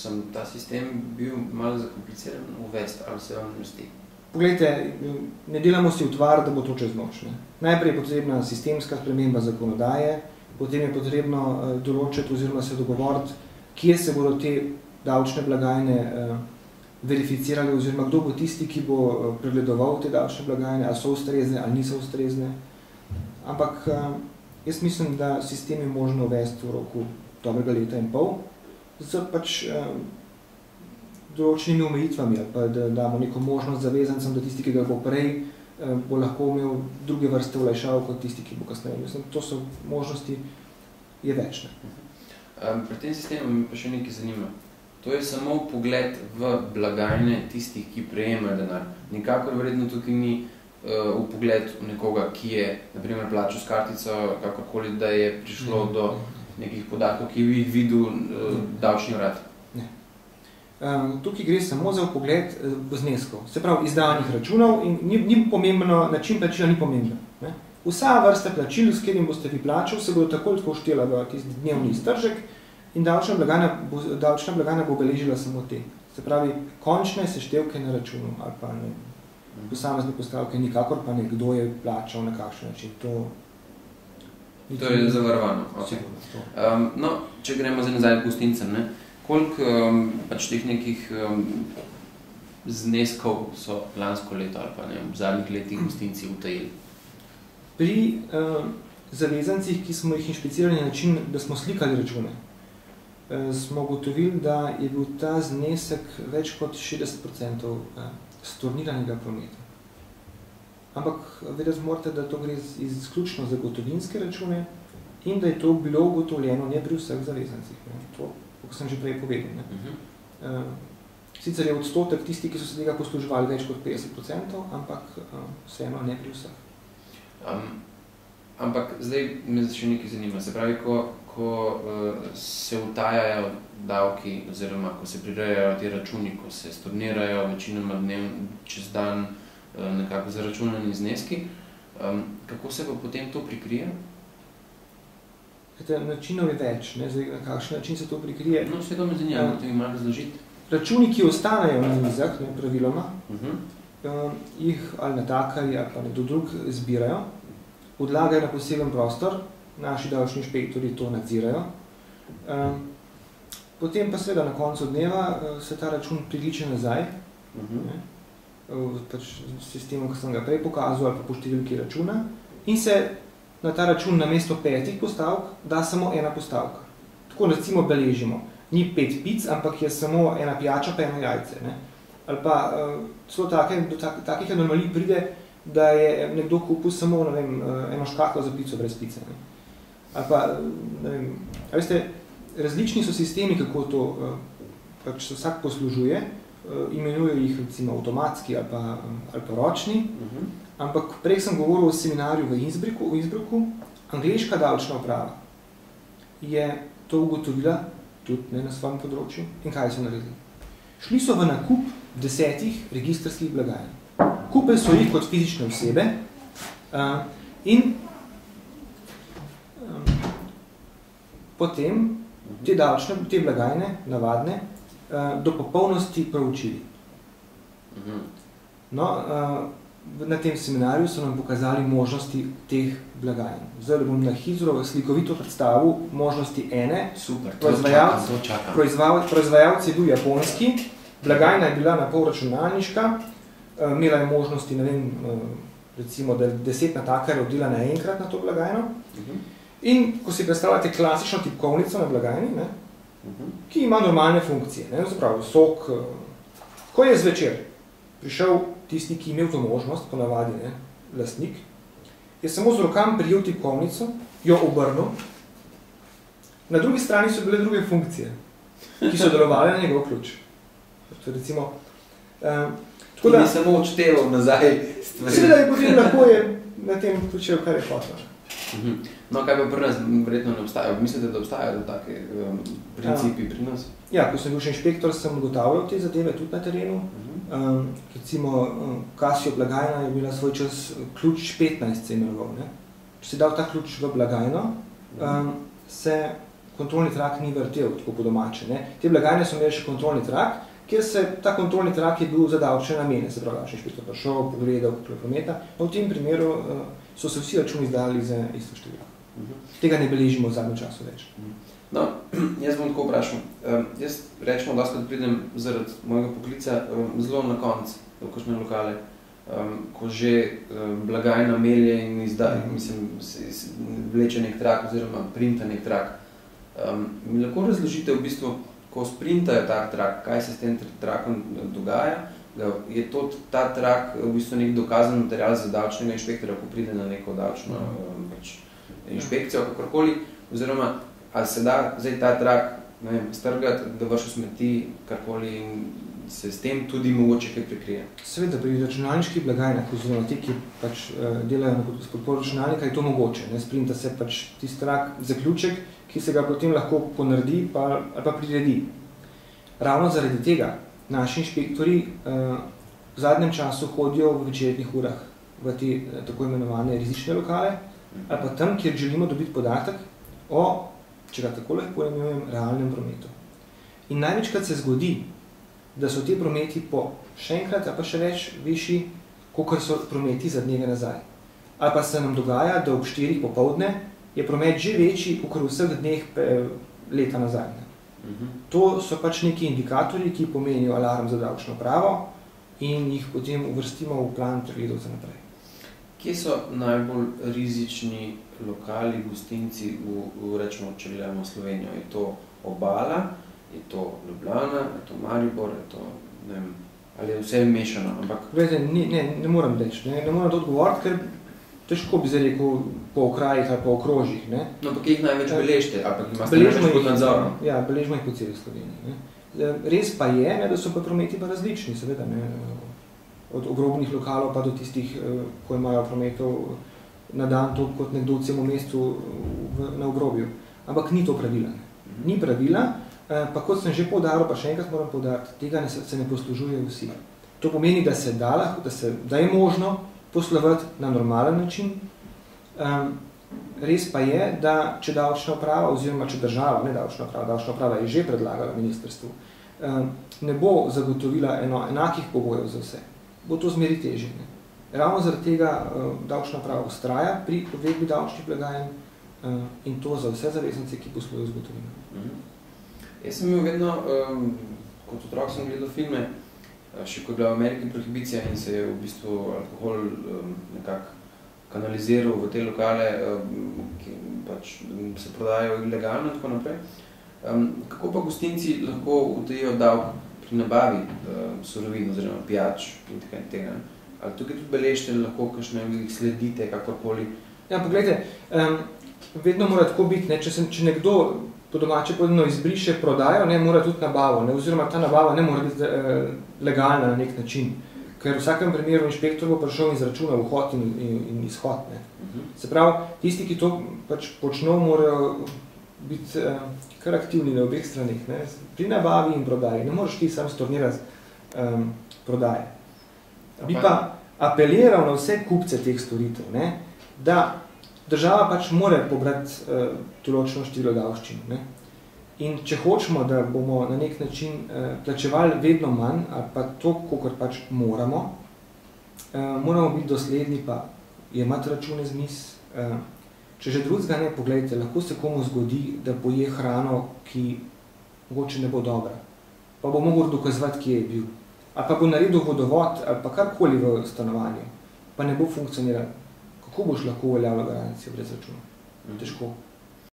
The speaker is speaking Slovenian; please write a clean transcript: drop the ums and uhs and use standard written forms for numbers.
sem ta sistem bil malo zakompliciran uvesti, ali se vam ne zdi? Poglejte, ne delamo si utvar, da bo to čez noč. Ne? Najprej je potrebna sistemska sprememba zakonodaje, potem je potrebno določiti oziroma se dogovoriti, kje se bodo te davčne blagajne verificirali oziroma kdo bo tisti, ki bo pregledoval te davčne blagajne, ali so ustrezne ali niso ustrezne. Ampak jaz mislim, da sistem je možno uvesti v roku dobrega leta in pol, z pač določenimi omejitvami, ali pa da damo neko možnost zavezancem, da tisti, ki ga bo prej, bo lahko imel druge vrste olajšav kot tisti, ki bo kasneje. Mislim, to so možnosti, je več. Pri tem sistemu pa še nekaj zanima. To je samo pogled v blagajne tistih, ki prejemajo denar. Nikakor verjetno tukaj ni v pogled v nekoga, ki je, na primer, plačal s kartico, kakorkoli, da je prišlo do nekih podatkov, ki bi jih videl davčni urad. Ne. Tukaj gre samo za pogled zneskov, se pravi izdanih računov in ni pomembno, način plačila ni pomembno. Ne? Vsa vrsta plačil, s katerim boste vi plačal, se bodo tako štela v tisti dnevni iztržek in davčna blagajna bo beležila samo te. Se pravi, končne seštevke na računu ali pa ne, posamezne postavke, nikakor pa ne, kdo je plačal na kakšen način. To je zavarovano. Okay. No, če gremo zdaj nazaj k gostincem, ne? Koliko pač teh nekih zneskov so lansko leto ali pa ne, v zadnjih letih gostinci utajili? Pri zavezancih, ki smo jih inšpecirali na način, da smo slikali račune, smo ugotovili, da je bil ta znesek več kot 60% storniranega prometa. Ampak vedeti morate, da to gre izključno za gotovinske račune in da je to bilo ugotovljeno ne pri vseh zavezancih. To, kako sem že prej povedal. Ne? Sicer je odstotek tisti, ki so se tega posluževali več kot 50%, ampak vseeno ne pri vseh. Ampak zdaj me še nekaj zanima. Se pravi, ko se utajajo davki oziroma ko se prirejajo te računi, ko se stornirajo večinoma čez dan nekako zaračunani zneski, kako se pa potem to prikrije? Načinov je več, ne? Zdaj, na kakšen način se to prikrije? No, vse to me zanima, morate mi malo razložiti. Računi, ki ostanejo na mizah, ne, praviloma, jih ali natakarji ali pa nekdo drug zbirajo, odlagajo na poseben prostor, naši davčni inšpektorji to nadzirajo. Potem pa seveda na koncu dneva se ta račun prikliče nazaj, pač s sistemom, ki sem ga prej pokazal, ali pa po številki računa, in se na ta račun namesto 5 postavk da samo ena postavka. Tako recimo beležimo. Ni 5 pic, ampak je samo ena pijača pa eno jajce. Ne? Ali pa do takih anomalij pride, da je nekdo kupil samo eno škatlo za pico brez pice. Ne? Ali pa, ne vem, veste, različni so sistemi, kako to pač se vsak poslužuje, imenujejo jih recimo avtomatski ali pa ročni, ampak prej sem govoril o seminarju v Innsbrucku, angleška davčna uprava je to ugotovila tudi ne, na svojem področju in kaj so naredili. Šli so v nakup 10 registrskih blagajn. Kupili so jih kot fizične osebe in potem te blagajne, navadne, do popolnosti proučili. No, na tem seminarju so nam pokazali možnosti teh blagajn. Zdaj bom na hitro slikovito predstavil možnosti ene. Super, proizvajalec je bil japonski, blagajna je bila na pol računalniška, imela je možnosti, ne vem, recimo, da 10 natakarjev dela naenkrat na to blagajno. In ko si predstavljate klasično tipkovnico na blagajni, ne, ki ima normalne funkcije, ne, zapravo, sok, ko je zvečer prišel tisti, ki je imel to možnost, ponavadi, ne, lastnik, je samo z rokam prijel tipkovnico, jo obrnil, na drugi strani so bile druge funkcije, ki so delovale na njegov ključ. Recimo, tako da, ni samo odšteval nazaj stvari. Seveda je potem lahko je na tem ključev, kar je hotel. No, kaj pa pri nas verjetno ne obstajajo? Mislite, da obstajajo take principi pri nas? Ja, ko sem bil še inšpektor, sem ugotavljal te zadeve tudi na terenu. Recimo, Casio blagajna je bila svoj čas ključ 15 se imenoval. Če si dal ta ključ v blagajno, se kontrolni trak ni vrtel, tako po domače. Ne. Te blagajne so imeli še kontrolni trak, kjer se ta kontrolni trak je bil za davčne namene, se pravi, davčni inšpektor prišel, pogledal prometa. No, v tem primeru so se vsi računi izdali za isto število. Tega ne beležimo v zadnjem času več. No, jaz bom tako vprašal. Jaz rečemo, da pridem zaradi mojega poklica zelo na konc v kakšne lokale, ko že blagajna melje in vleče nek trak oziroma printa nek trak. Mi lahko razložite v bistvu, ko sprintajo ta trak, kaj se s tem trakom dogaja, je ta trak v bistvu nek dokazan material za davčnega inšpektora, ko pride na neko davčno inšpekcijo, kakorkoli, oziroma ali se da zdaj ta trak strgati, da vrši smeti, karkoli in se s tem tudi mogoče kaj prikrije? Seveda, pri računalniških blagajnah, oziroma ti, ki pač delajo na podporu računalnika, je to mogoče. Ne? Sprinta se pač tisti trak, zaključek, ki se ga potem lahko ponaredi ali pa priredi. Ravno zaradi tega naši inšpektori v zadnjem času hodijo v večernih urah v te tako imenovane rizične lokale, ali pa tam, kjer želimo dobiti podatek o, če ga tako lahko imenujem, realnem prometu. In največkrat se zgodi, da so ti prometi po še enkrat, ali pa še več višji, kakor so prometi za dneve nazaj. Ali pa se nam dogaja, da ob 4 popoldne je promet že večji, kakor vseh dneh leta nazaj. To so pač neki indikatorji, ki pomenijo alarm za davčno upravo in jih potem uvrstimo v plan pregledov za naprej. Kje so najbolj rizični lokali, gostinci rečemo, če gledamo Slovenijo? Je to Obala, je to Ljubljana, je to Maribor, je to, ne vem, ali je vse mešano, ampak... Glede, ne moram reči, ne moram to odgovoriti, ker težko bi zdaj rekel po okrajih ali po okrožjih. Ne. No, ampak jih največ beležite, ali pa jih imate največ pod nadzorom? Ja, beležimo jih po celi Sloveniji. Ne. Res pa je, ne, da so pa prometi pa različni, seveda, ne, od obrobnih lokalov pa do tistih, ko imajo prometov na dan to kot nekdo v celem mestu na obrobju. Ampak ni to pravila. Ne. Ni pravila, pa kot sem že poudaril, pa še enkrat moram poudariti, tega se ne poslužujejo vsi. To pomeni, da se da je možno poslovati na normalen način. Res pa je, da če davčna uprava, oziroma če država, ne davčna uprava je že predlagala ministrstvu, ne bo zagotovila enakih pogojev za vse. Bo to zmeri težje. Ne. Ravno zaradi tega davčna uprava vztraja pri uvedbi davčnih blagajn in to za vse zavezance, ki poslujejo z gotovino. Jaz sem imel vedno, kot otrok sem gledal filme, še ko je bila v Ameriki prohibicija in se je v bistvu alkohol nekako kanaliziral v te lokale, ki pač se prodajajo ilegalno in tako naprej. Kako pa gostinci lahko utajijo davek pri nabavi surovin oziroma pijač in tega? Ali tukaj tudi beležite, lahko kakšne jih sledite, kakorkoli? Ja, poglejte, vedno mora tako biti, ne, če nekdo po domače povedano izbriše prodajo, ne, mora tudi nabavo, ne, oziroma ta nabava ne mora biti legalna na nek način, ker v vsakem primeru inšpektor bo prišel in izračunal vhod in izhod. Ne. Se pravi, tisti, ki to pač počno, morajo biti kar aktivni na obeh stranih, ne, pri nabavi in prodaji. Ne moreš ti sam stornirati prodaje. Bi pa apeliral na vse kupce teh storitev, ne, da država pač mora pobrati določeno število davščin. Ne. In če hočemo, da bomo na nek način plačevali vedno manj, ali pa to, kolikor pač moramo, moramo biti dosledni pa jemati račune z miz. Če že drugega ne, poglejte, lahko se komu zgodi, da poje hrano, ki mogoče ne bo dobra, pa bo mogel dokazovati, kje je bil. Ali pa bo naredil vodovod, ali pa karkoli v stanovanju, pa ne bo funkcioniral. Kako boš lahko uveljavljal garancijo brez računa? Težko.